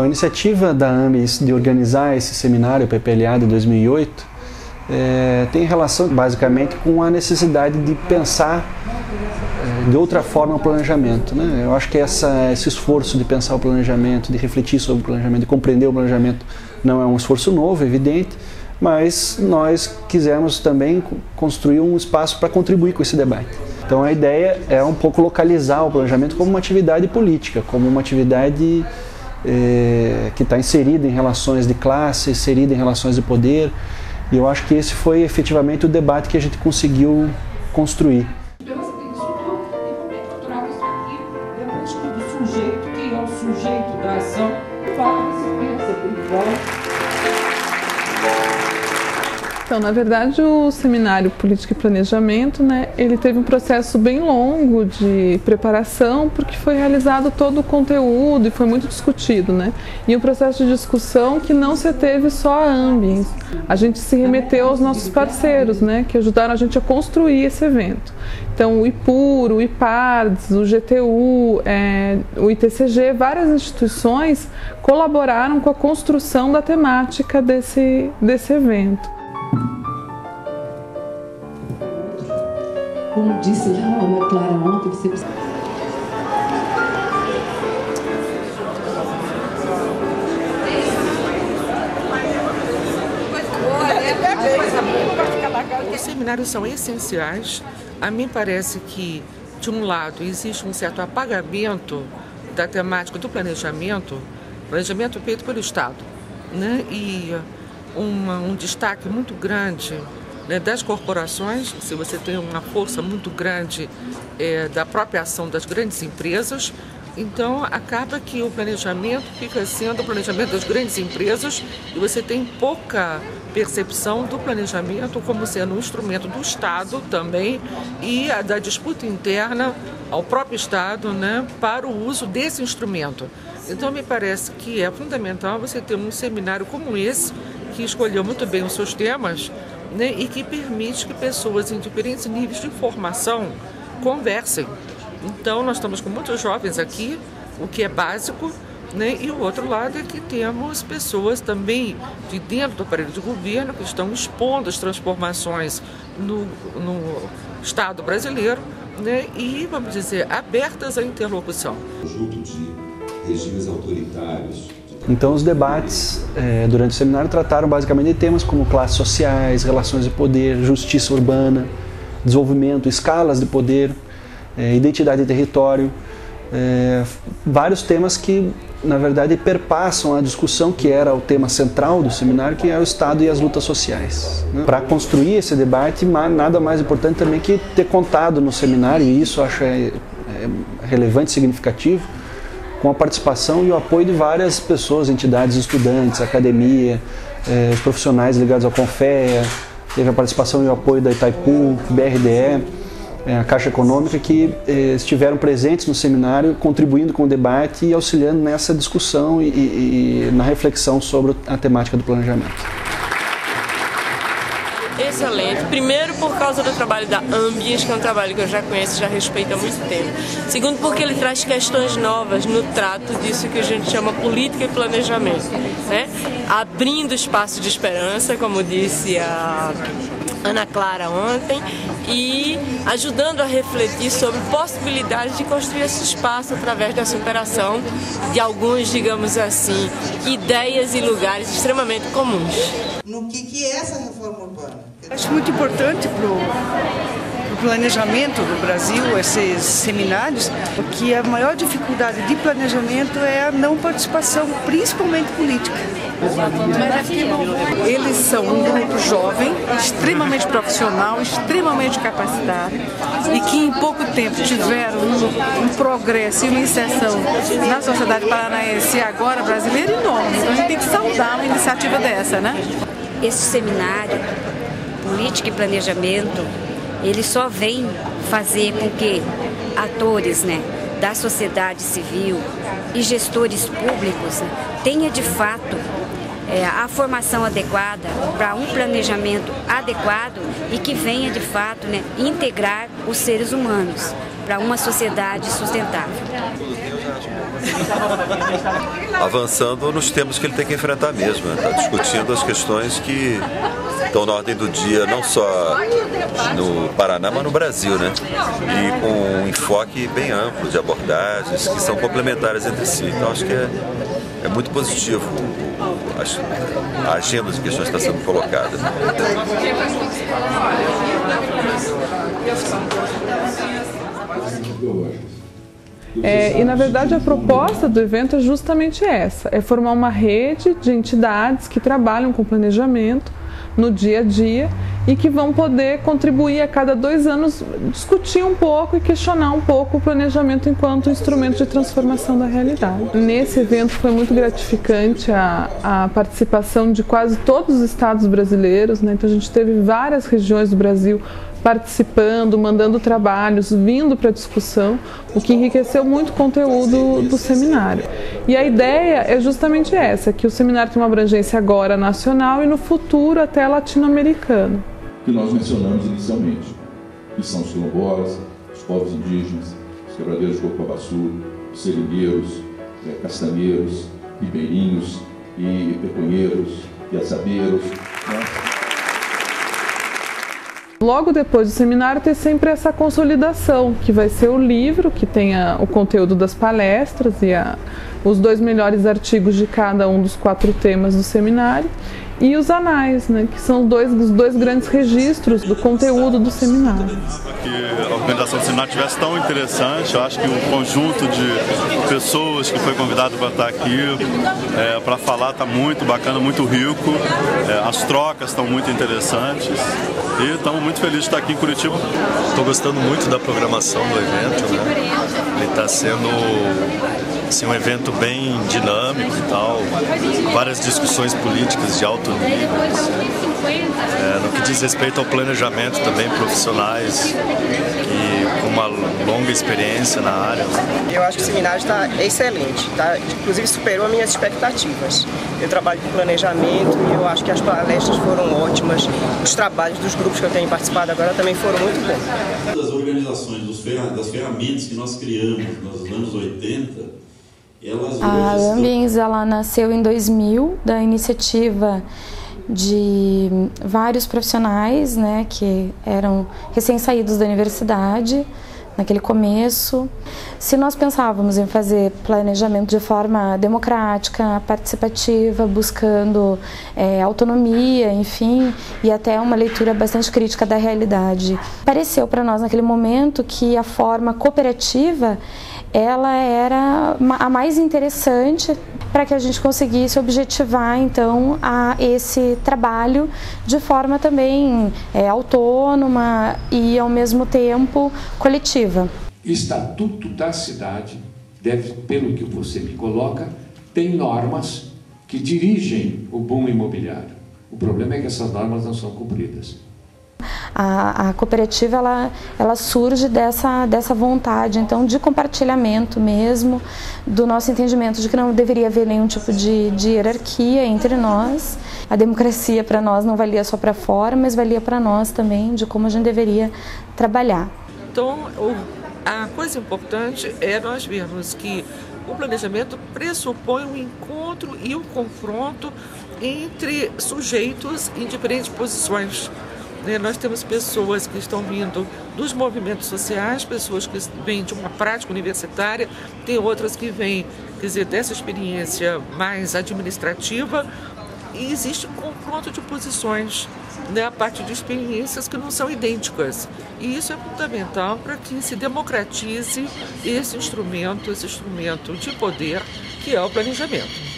Então, a iniciativa da AMBS de organizar esse seminário PPLA de 2008 tem relação basicamente com a necessidade de pensar de outra forma o planejamento, né? Eu acho que esse esforço de pensar o planejamento, de refletir sobre o planejamento, de compreender o planejamento não é um esforço novo, evidente, mas nós quisemos também construir um espaço para contribuir com esse debate. Então a ideia é um pouco localizar o planejamento como uma atividade política, como uma atividade que está inserida em relações de classe, inserida em relações de poder, e eu acho que esse foi efetivamente o debate que a gente conseguiu construir. Quem é o sujeito da ação, fala que se pensa por igual. Então, na verdade, o seminário Política e Planejamento, né, ele teve um processo bem longo de preparação, porque foi realizado todo o conteúdo e foi muito discutido, né? E um processo de discussão que não se teve só a AMBS. A gente se remeteu aos nossos parceiros, né, que ajudaram a gente a construir esse evento. Então, o IPUR, o IPARDS, o GTU, o ITCG, várias instituições colaboraram com a construção da temática desse evento. Como disse lá a Ana Clara ontem, você precisa... Os seminários são essenciais. A mim parece que, de um lado, existe um certo apagamento da temática do planejamento feito pelo Estado, né? E um destaque muito grande, né, das corporações. Se você tem uma força muito grande da própria ação das grandes empresas, então acaba que o planejamento fica sendo o planejamento das grandes empresas e você tem pouca percepção do planejamento como sendo um instrumento do Estado também e da disputa interna ao próprio Estado, né, para o uso desse instrumento. Então me parece que é fundamental você ter um seminário como esse, que escolheu muito bem os seus temas, né, e que permite que pessoas em diferentes níveis de formação conversem. Então, nós estamos com muitos jovens aqui, o que é básico, né? E o outro lado é que temos pessoas também de dentro do aparelho de governo que estão expondo as transformações no Estado brasileiro, né? E, vamos dizer, abertas à interlocução. Conjunto de regimes autoritários. Então, os debates durante o seminário trataram basicamente de temas como classes sociais, relações de poder, justiça urbana, desenvolvimento, escalas de poder, identidade de território, vários temas que, na verdade, perpassam a discussão que era o tema central do seminário, que é o Estado e as lutas sociais, né? Para construir esse debate, nada mais importante também que ter contado no seminário, e isso eu acho relevante e significativo, com a participação e o apoio de várias pessoas, entidades, estudantes, academia, os profissionais ligados ao Confea, teve a participação e o apoio da Itaipu, BRDE, a Caixa Econômica, que estiveram presentes no seminário, contribuindo com o debate e auxiliando nessa discussão e na reflexão sobre a temática do planejamento. Excelente. Primeiro, por causa do trabalho da AMBS, que é um trabalho que eu já conheço e já respeito há muito tempo. Segundo, porque ele traz questões novas no trato disso que a gente chama política e planejamento, né? Abrindo espaço de esperança, como disse a Ana Clara ontem, e ajudando a refletir sobre possibilidades de construir esse espaço através da superação de alguns, digamos assim, ideias e lugares extremamente comuns. No que é essa reforma urbana? Acho muito importante para o planejamento do Brasil, esses seminários, porque a maior dificuldade de planejamento é a não participação, principalmente política. Eles são um grupo jovem, extremamente profissional, extremamente capacitado e que em pouco tempo tiveram um progresso e uma inserção na sociedade paranaense e agora brasileira enorme. Então a gente tem que saudar uma iniciativa dessa, né? Esse seminário, Política e Planejamento, ele só vem fazer com que atores, né, da sociedade civil e gestores públicos, né, tenha de fato a formação adequada para um planejamento adequado e que venha de fato, né, integrar os seres humanos para uma sociedade sustentável. avançando nos temas que ele tem que enfrentar mesmo, está discutindo as questões que estão na ordem do dia, não só no Paraná, mas no Brasil, né? E com um enfoque bem amplo de abordagens que são complementares entre si. Então acho que é muito positivo a agenda de questões que está sendo colocada. E na verdade a proposta do evento é justamente essa, é formar uma rede de entidades que trabalham com planejamento no dia a dia e que vão poder contribuir a cada 2 anos, discutir um pouco e questionar um pouco o planejamento enquanto instrumento de transformação da realidade. Nesse evento foi muito gratificante a participação de quase todos os estados brasileiros, né? Então a gente teve várias regiões do Brasil participando, mandando trabalhos, vindo para a discussão, o que enriqueceu muito o conteúdo do seminário. E a ideia é justamente essa, que o seminário tem uma abrangência agora nacional e no futuro até latino-americano. Que nós mencionamos inicialmente, que são os quilombolas, os povos indígenas, os quebradeiros de coco-babaçu, os seringueiros, castanheiros, ribeirinhos e peconheiros, piaçabeiros, né? Logo depois do seminário tem sempre essa consolidação, que vai ser o livro, que tem o conteúdo das palestras e os 2 melhores artigos de cada um dos 4 temas do seminário, e os anais, né, que são os dois grandes registros do conteúdo do seminário. Que a organização do seminário tivesse tão interessante, eu acho que o conjunto de pessoas que foi convidado para estar aqui para falar está muito bacana, muito rico, as trocas estão muito interessantes e estamos muito felizes de estar aqui em Curitiba. Estou gostando muito da programação do evento, né? Ele está sendo assim, um evento bem dinâmico e tal, várias discussões políticas de alto nível. No que diz respeito ao planejamento também, profissionais e com uma longa experiência na área. Eu acho que o seminário está excelente, tá? Inclusive superou as minhas expectativas. Eu trabalho com planejamento e eu acho que as palestras foram ótimas, os trabalhos dos grupos que eu tenho participado agora também foram muito bons. Das organizações, das ferramentas que nós criamos nos anos 80, a Ambiens, ela nasceu em 2000, da iniciativa de vários profissionais, né, que eram recém-saídos da universidade, naquele começo. Se nós pensávamos em fazer planejamento de forma democrática, participativa, buscando autonomia, enfim, e até uma leitura bastante crítica da realidade, pareceu para nós naquele momento que a forma cooperativa ela era a mais interessante para que a gente conseguisse objetivar, então, esse trabalho de forma também autônoma e, ao mesmo tempo, coletiva. O Estatuto da Cidade, pelo que você me coloca, tem normas que dirigem o boom imobiliário. O problema é que essas normas não são cumpridas. A cooperativa ela surge dessa vontade, então, de compartilhamento mesmo, do nosso entendimento de que não deveria haver nenhum tipo de hierarquia entre nós. A democracia para nós não valia só para fora, mas valia para nós também, de como a gente deveria trabalhar. Então, a coisa importante é nós vermos que o planejamento pressupõe um encontro e um confronto entre sujeitos em diferentes posições. Nós temos pessoas que estão vindo dos movimentos sociais, pessoas que vêm de uma prática universitária, tem outras que vêm, quer dizer, dessa experiência mais administrativa, e existe um confronto de posições, né, a partir de experiências que não são idênticas. E isso é fundamental para que se democratize esse instrumento de poder que é o planejamento.